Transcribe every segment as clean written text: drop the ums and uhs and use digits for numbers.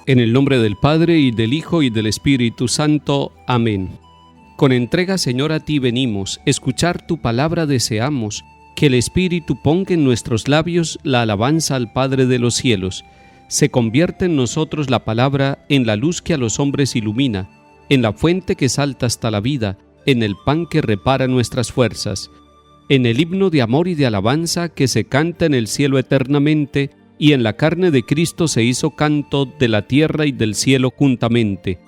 En el nombre del Padre, y del Hijo, y del Espíritu Santo. Amén. Con entrega, Señor, a ti venimos, escuchar tu palabra deseamos, que el Espíritu ponga en nuestros labios la alabanza al Padre de los cielos. Se convierte en nosotros la palabra en la luz que a los hombres ilumina, en la fuente que salta hasta la vida, en el pan que repara nuestras fuerzas, en el himno de amor y de alabanza que se canta en el cielo eternamente, y en la carne de Cristo se hizo canto de la tierra y del cielo juntamente.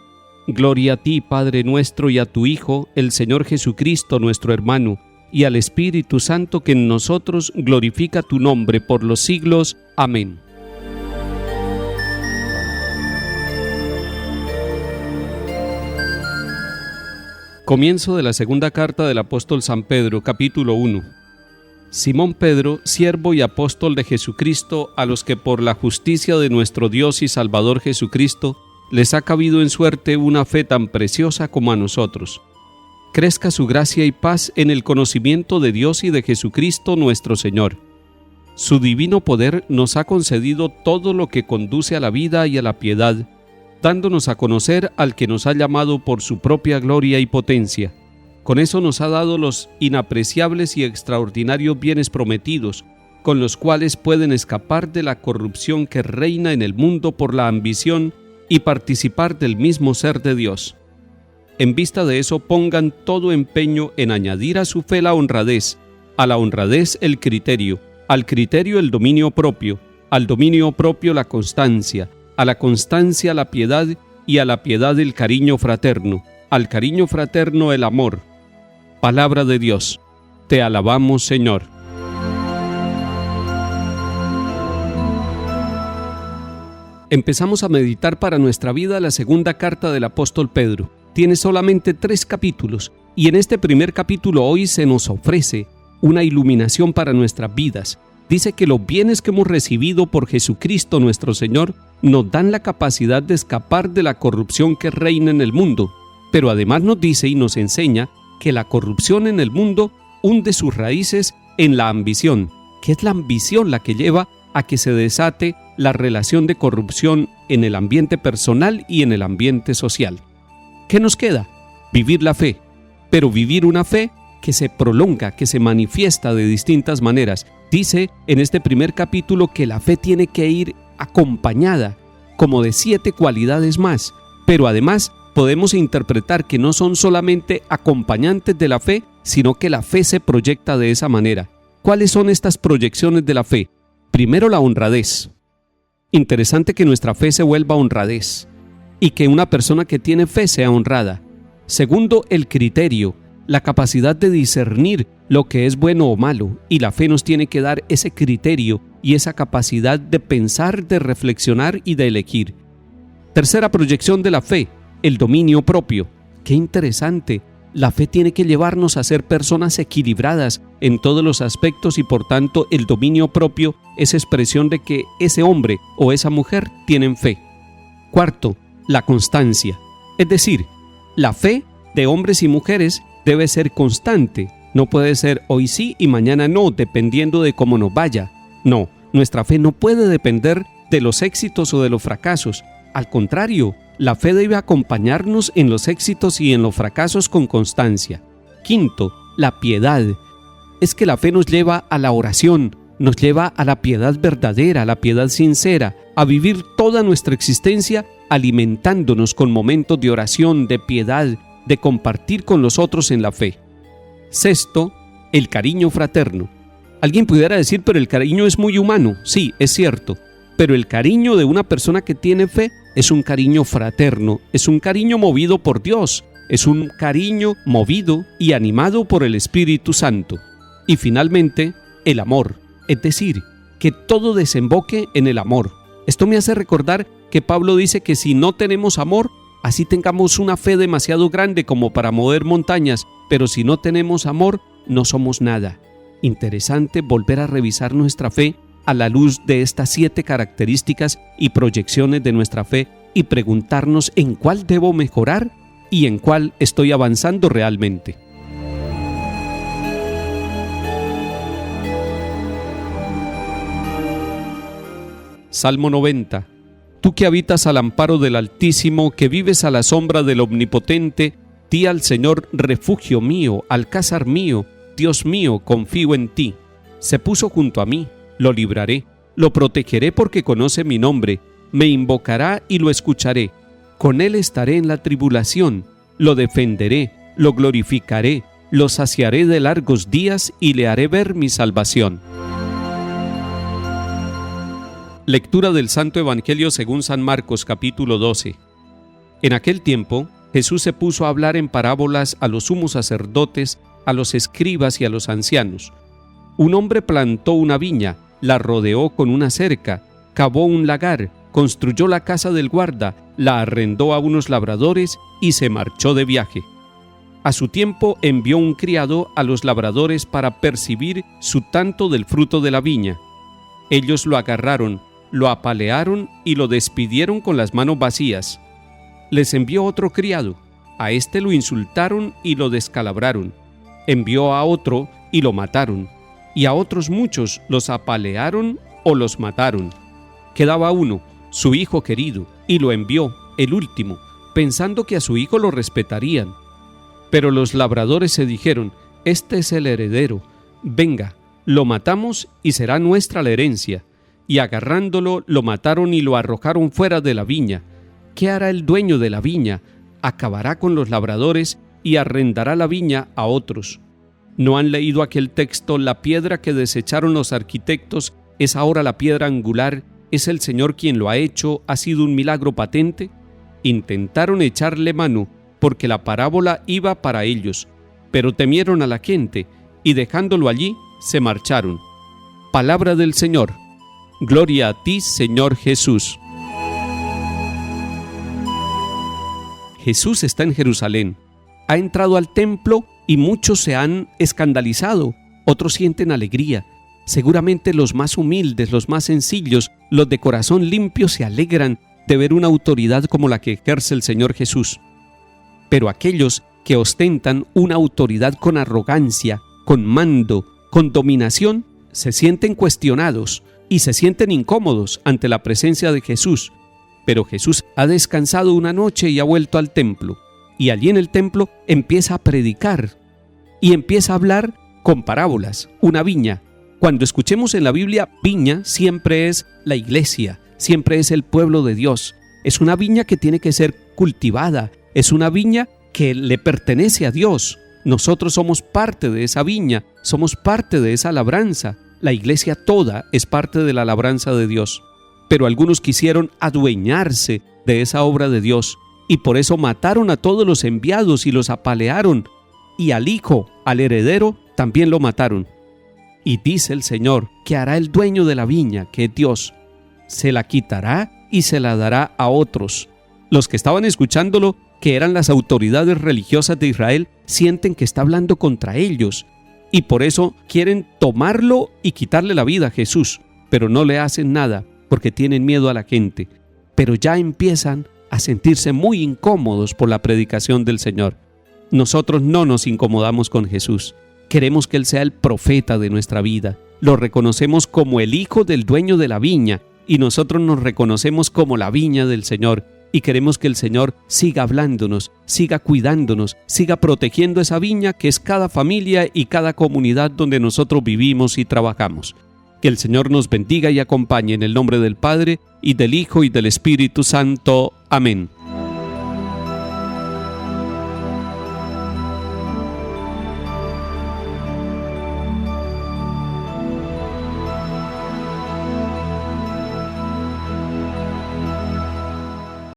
Gloria a ti, Padre nuestro, y a tu Hijo, el Señor Jesucristo, nuestro hermano, y al Espíritu Santo que en nosotros glorifica tu nombre por los siglos. Amén. Comienzo de la segunda carta del apóstol San Pedro, capítulo 1. Simón Pedro, siervo y apóstol de Jesucristo, a los que por la justicia de nuestro Dios y Salvador Jesucristo les ha cabido en suerte una fe tan preciosa como a nosotros. Crezca su gracia y paz en el conocimiento de Dios y de Jesucristo nuestro Señor. Su divino poder nos ha concedido todo lo que conduce a la vida y a la piedad, dándonos a conocer al que nos ha llamado por su propia gloria y potencia. Con eso nos ha dado los inapreciables y extraordinarios bienes prometidos, con los cuales pueden escapar de la corrupción que reina en el mundo por la ambición y participar del mismo ser de Dios. En vista de eso, pongan todo empeño en añadir a su fe la honradez, a la honradez el criterio, al criterio el dominio propio, al dominio propio la constancia, a la constancia la piedad, y a la piedad el cariño fraterno, al cariño fraterno el amor. Palabra de Dios. Te alabamos, Señor. Empezamos a meditar para nuestra vida la segunda carta del apóstol Pedro. Tiene solamente 3 capítulos, y en este primer capítulo hoy se nos ofrece una iluminación para nuestras vidas. Dice que los bienes que hemos recibido por Jesucristo nuestro Señor nos dan la capacidad de escapar de la corrupción que reina en el mundo, pero además nos dice y nos enseña que la corrupción en el mundo hunde sus raíces en la ambición, que es la ambición la que lleva a que se desate la relación de corrupción en el ambiente personal y en el ambiente social. ¿Qué nos queda? Vivir la fe, pero vivir una fe que se prolonga, que se manifiesta de distintas maneras. Dice en este primer capítulo que la fe tiene que ir acompañada como de 7 cualidades más, pero además podemos interpretar que no son solamente acompañantes de la fe, sino que la fe se proyecta de esa manera. ¿Cuáles son estas proyecciones de la fe? Primero, la honradez. Interesante que nuestra fe se vuelva honradez y que una persona que tiene fe sea honrada. Segundo, el criterio, la capacidad de discernir lo que es bueno o malo, y la fe nos tiene que dar ese criterio y esa capacidad de pensar, de reflexionar y de elegir. Tercera proyección de la fe, el dominio propio. Qué interesante. La fe tiene que llevarnos a ser personas equilibradas en todos los aspectos, y por tanto el dominio propio es expresión de que ese hombre o esa mujer tienen fe. Cuarto, la constancia. Es decir, la fe de hombres y mujeres debe ser constante. No puede ser hoy sí y mañana no, dependiendo de cómo nos vaya. No, nuestra fe no puede depender de los éxitos o de los fracasos. Al contrario, la fe debe acompañarnos en los éxitos y en los fracasos con constancia. Quinto, la piedad. Es que la fe nos lleva a la oración, nos lleva a la piedad verdadera, a la piedad sincera, a vivir toda nuestra existencia alimentándonos con momentos de oración, de piedad, de compartir con los otros en la fe. Sexto, el cariño fraterno. Alguien pudiera decir, pero el cariño es muy humano. Sí, es cierto, pero el cariño de una persona que tiene fe es un cariño fraterno, es un cariño movido por Dios, es un cariño movido y animado por el Espíritu Santo. Y finalmente, el amor, es decir, que todo desemboque en el amor. Esto me hace recordar que Pablo dice que si no tenemos amor, así tengamos una fe demasiado grande como para mover montañas, pero si no tenemos amor, no somos nada. Interesante volver a revisar nuestra fe a la luz de estas 7 características y proyecciones de nuestra fe, y preguntarnos en cuál debo mejorar y en cuál estoy avanzando realmente. Salmo 90. Tú que habitas al amparo del Altísimo, que vives a la sombra del Omnipotente, di al Señor: refugio mío, alcázar mío, Dios mío, confío en ti. Se puso junto a mí, lo libraré, lo protegeré porque conoce mi nombre, me invocará y lo escucharé. Con él estaré en la tribulación, lo defenderé, lo glorificaré, lo saciaré de largos días y le haré ver mi salvación. Lectura del Santo Evangelio según San Marcos, capítulo 12. En aquel tiempo, Jesús se puso a hablar en parábolas a los sumos sacerdotes, a los escribas y a los ancianos. Un hombre plantó una viña, la rodeó con una cerca, cavó un lagar, construyó la casa del guarda, la arrendó a unos labradores y se marchó de viaje. A su tiempo envió un criado a los labradores para percibir su tanto del fruto de la viña. Ellos lo agarraron, lo apalearon y lo despidieron con las manos vacías. Les envió otro criado, a éste lo insultaron y lo descalabraron. Envió a otro y lo mataron, y a otros muchos los apalearon o los mataron. Quedaba uno, su hijo querido, y lo envió, el último, pensando que a su hijo lo respetarían. Pero los labradores se dijeron: este es el heredero, venga, lo matamos y será nuestra la herencia. Y agarrándolo, lo mataron y lo arrojaron fuera de la viña. ¿Qué hará el dueño de la viña? Acabará con los labradores y arrendará la viña a otros. ¿No han leído aquel texto? La piedra que desecharon los arquitectos es ahora la piedra angular, es el Señor quien lo ha hecho, ha sido un milagro patente. Intentaron echarle mano, porque la parábola iba para ellos, pero temieron a la gente, y dejándolo allí, se marcharon. Palabra del Señor. Gloria a ti, Señor Jesús. Jesús está en Jerusalén. Ha entrado al templo y muchos se han escandalizado, otros sienten alegría. Seguramente los más humildes, los más sencillos, los de corazón limpio se alegran de ver una autoridad como la que ejerce el Señor Jesús. Pero aquellos que ostentan una autoridad con arrogancia, con mando, con dominación, se sienten cuestionados y se sienten incómodos ante la presencia de Jesús. Pero Jesús ha descansado una noche y ha vuelto al templo. Y allí en el templo empieza a predicar y empieza a hablar con parábolas, una viña. Cuando escuchemos en la Biblia, viña siempre es la iglesia, siempre es el pueblo de Dios. Es una viña que tiene que ser cultivada, es una viña que le pertenece a Dios. Nosotros somos parte de esa viña, somos parte de esa labranza. La iglesia toda es parte de la labranza de Dios. Pero algunos quisieron adueñarse de esa obra de Dios y por eso mataron a todos los enviados y los apalearon, y al hijo, al heredero, también lo mataron. Y dice el Señor que hará el dueño de la viña, que es Dios. Se la quitará y se la dará a otros. Los que estaban escuchándolo, que eran las autoridades religiosas de Israel, sienten que está hablando contra ellos y por eso quieren tomarlo y quitarle la vida a Jesús, pero no le hacen nada porque tienen miedo a la gente. Pero ya empiezan a sentirse muy incómodos por la predicación del Señor. Nosotros no nos incomodamos con Jesús. Queremos que Él sea el profeta de nuestra vida. Lo reconocemos como el hijo del dueño de la viña y nosotros nos reconocemos como la viña del Señor. Y queremos que el Señor siga hablándonos, siga cuidándonos, siga protegiendo esa viña que es cada familia y cada comunidad donde nosotros vivimos y trabajamos. Que el Señor nos bendiga y acompañe en el nombre del Padre, y del Hijo, y del Espíritu Santo. Amén.